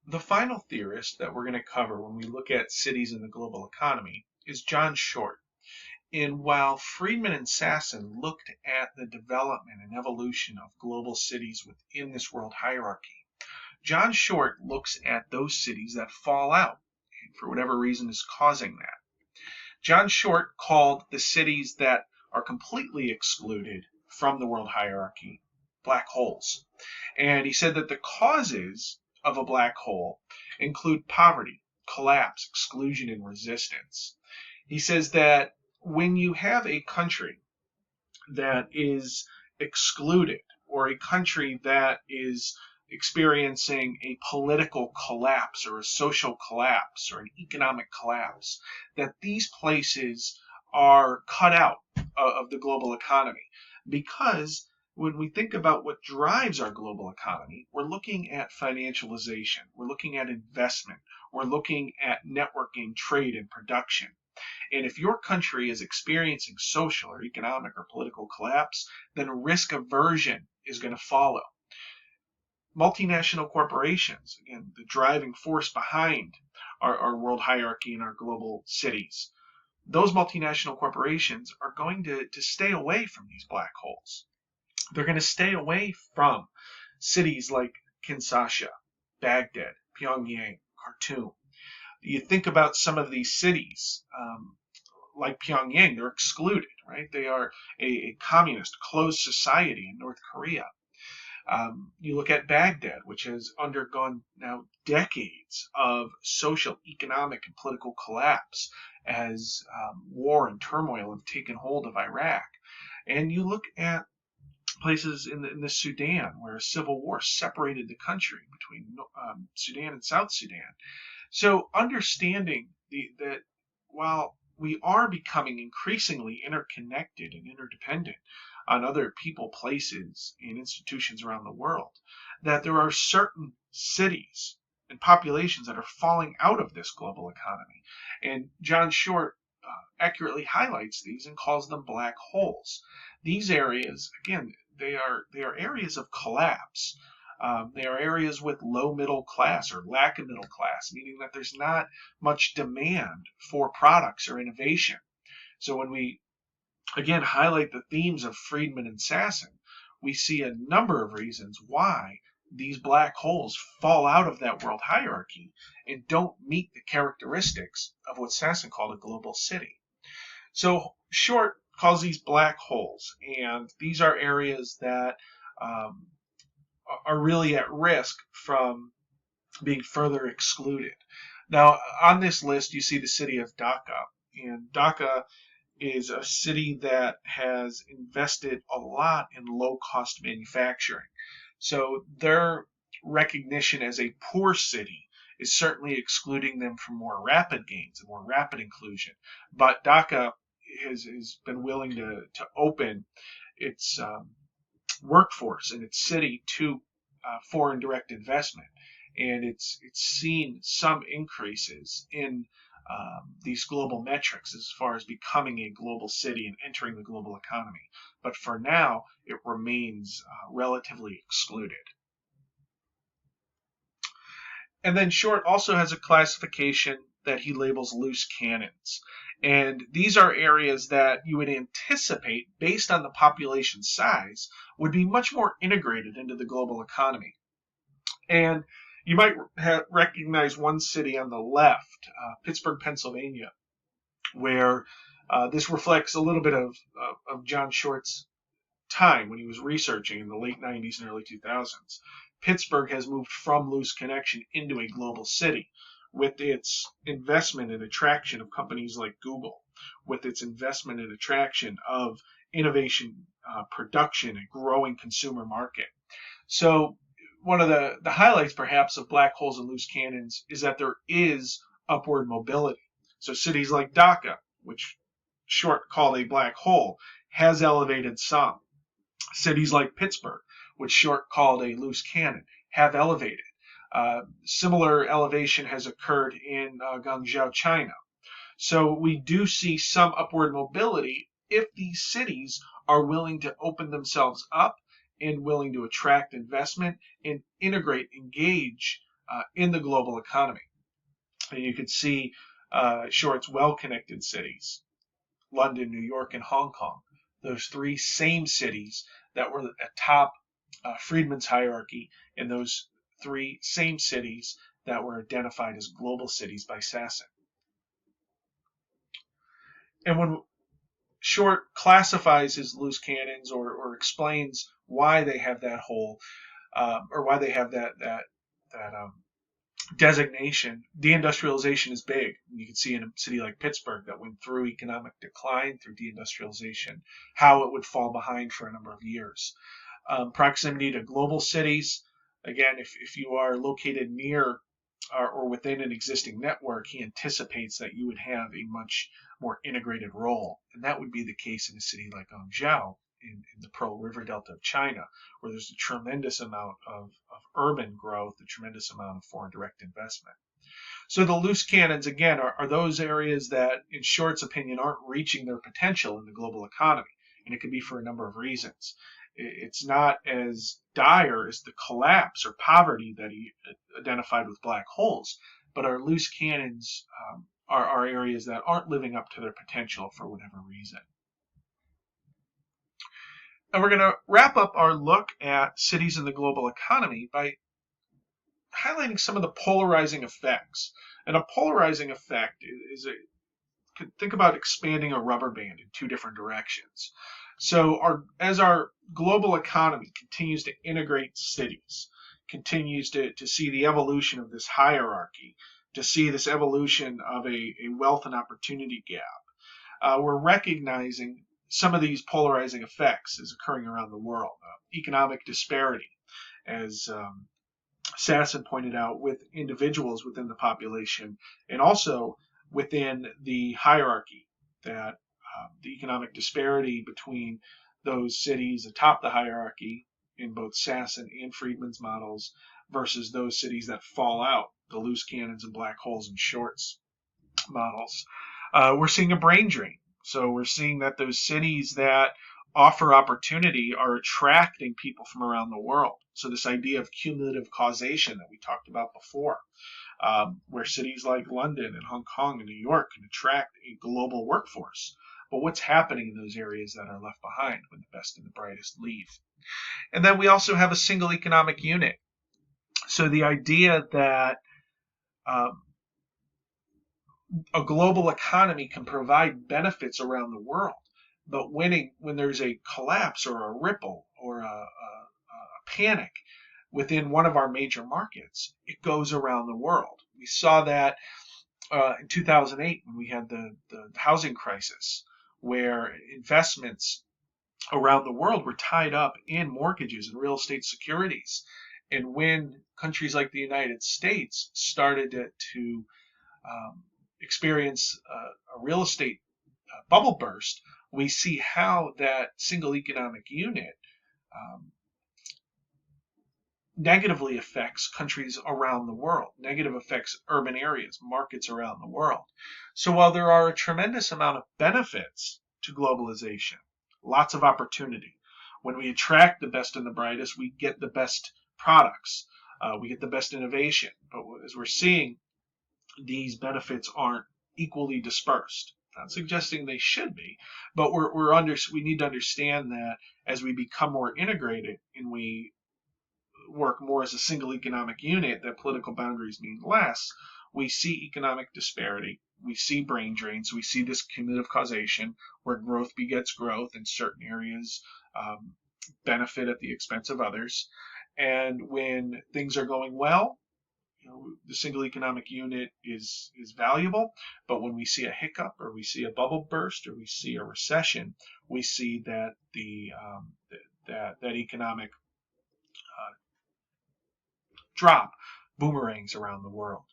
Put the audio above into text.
The final theorist that we're going to cover when we look at cities in the global economy is John Short. And while Friedman and Sasson looked at the development and evolution of global cities within this world hierarchy, John Short looks at those cities that fall out, and for whatever reason is causing that. John Short called the cities that are completely excluded from the world hierarchy black holes. And he said that the causes of a black hole include poverty, collapse, exclusion, and resistance. He says that when you have a country that is excluded, or a country that is experiencing a political collapse or a social collapse or an economic collapse, that these places are cut out of the global economy. Because when we think about what drives our global economy, we're looking at financialization, we're looking at investment, we're looking at networking, trade, and production. And if your country is experiencing social or economic or political collapse, then risk aversion is going to follow. Multinational corporations, again, the driving force behind our world hierarchy and our global cities, those multinational corporations are going to stay away from these black holes. They're going to stay away from cities like Kinshasa, Baghdad, Pyongyang, Khartoum. You think about some of these cities, like Pyongyang, they're excluded, right? They are a communist, closed society in North Korea. You look at Baghdad, which has undergone now decades of social, economic, and political collapse as war and turmoil have taken hold of Iraq. And you look at places in the Sudan where a civil war separated the country between Sudan and South Sudan. So understanding that while we are becoming increasingly interconnected and interdependent on other people, places, and institutions around the world, that there are certain cities and populations that are falling out of this global economy. And John Short accurately highlights these and calls them black holes. These areas, again, they are areas of collapse. They are areas with low middle class or lack of middle class, meaning that there's not much demand for products or innovation. So when we, again, highlight the themes of Friedman and Sasson, we see a number of reasons why these black holes fall out of that world hierarchy and don't meet the characteristics of what Sasson called a global city. So Short calls these black holes, and these are areas that are really at risk from being further excluded. Now, on this list, you see the city of Dhaka, and Dhaka is a city that has invested a lot in low-cost manufacturing. So their recognition as a poor city is certainly excluding them from more rapid gains and more rapid inclusion. But Dhaka has been willing to open its workforce in its city to foreign direct investment, and it's seen some increases in these global metrics as far as becoming a global city and entering the global economy. But for now, it remains relatively excluded. And then Short also has a classification that he labels loose cannons. And these are areas that you would anticipate, based on the population size, would be much more integrated into the global economy. And you might recognize one city on the left, Pittsburgh, Pennsylvania, where this reflects a little bit of John Short's time when he was researching in the late 90s and early 2000s. Pittsburgh has moved from loose connection into a global city with its investment and attraction of companies like Google, with its investment and attraction of innovation, production, and growing consumer market. So one of the highlights perhaps of black holes and loose cannons is that there is upward mobility. So cities like Dhaka, which Short called a black hole, has elevated some. Cities like Pittsburgh, which Short called a loose cannon, have elevated. Similar elevation has occurred in Guangzhou, China. So we do see some upward mobility if these cities are willing to open themselves up and willing to attract investment and integrate, engage in the global economy. And you could see Short's well-connected cities, London, New York, and Hong Kong, those three same cities that were atop Friedman's hierarchy, and those three same cities that were identified as global cities by Sasson. And when Short classifies his loose cannons or explains why they have that hole, or why they have that designation, deindustrialization is big. You can see in a city like Pittsburgh that went through economic decline through deindustrialization, how it would fall behind for a number of years. Proximity to global cities, again, if you are located near or within an existing network, he anticipates that you would have a much more integrated role. And that would be the case in a city like Guangzhou in the Pearl River Delta of China, where there's a tremendous amount of urban growth, a tremendous amount of foreign direct investment. So the loose cannons, again, are those areas that, in Short's opinion, aren't reaching their potential in the global economy. And it could be for a number of reasons. It's not as dire as the collapse or poverty that he identified with black holes, but our loose cannons are areas that aren't living up to their potential for whatever reason. And we're going to wrap up our look at cities in the global economy by highlighting some of the polarizing effects. And a polarizing effect is think about expanding a rubber band in two different directions. So as our global economy continues to integrate cities, continues to see the evolution of this hierarchy, to see this evolution of a wealth and opportunity gap, we're recognizing some of these polarizing effects is occurring around the world. Economic disparity, as Sasson pointed out, with individuals within the population and also within the hierarchy, that the economic disparity between those cities atop the hierarchy in both Sasson and Friedman's models versus those cities that fall out, the loose cannons and black holes and Short's models. We're seeing a brain drain. So we're seeing that those cities that offer opportunity are attracting people from around the world. So this idea of cumulative causation that we talked about before, where cities like London and Hong Kong and New York can attract a global workforce. But what's happening in those areas that are left behind when the best and the brightest leave? And then we also have a single economic unit. So the idea that a global economy can provide benefits around the world, but when there's a collapse or a ripple or a panic within one of our major markets, it goes around the world. We saw that in 2008 when we had the housing crisis, where investments around the world were tied up in mortgages and real estate securities. And when countries like the United States started to experience a real estate bubble burst, we see how that single economic unit negatively affects countries around the world, negative affects urban areas, markets around the world. So while there are a tremendous amount of benefits to globalization, lots of opportunity, when we attract the best and the brightest, we get the best products, we get the best innovation. But as we're seeing, these benefits aren't equally dispersed. Not suggesting they should be, but we need to understand that as we become more integrated and we work more as a single economic unit, that political boundaries mean less. We see economic disparity, we see brain drains, we see this cumulative causation where growth begets growth and certain areas benefit at the expense of others. And when things are going well, the single economic unit is valuable, but when we see a hiccup or we see a bubble burst or we see a recession, we see that that economic drop boomerangs around the world.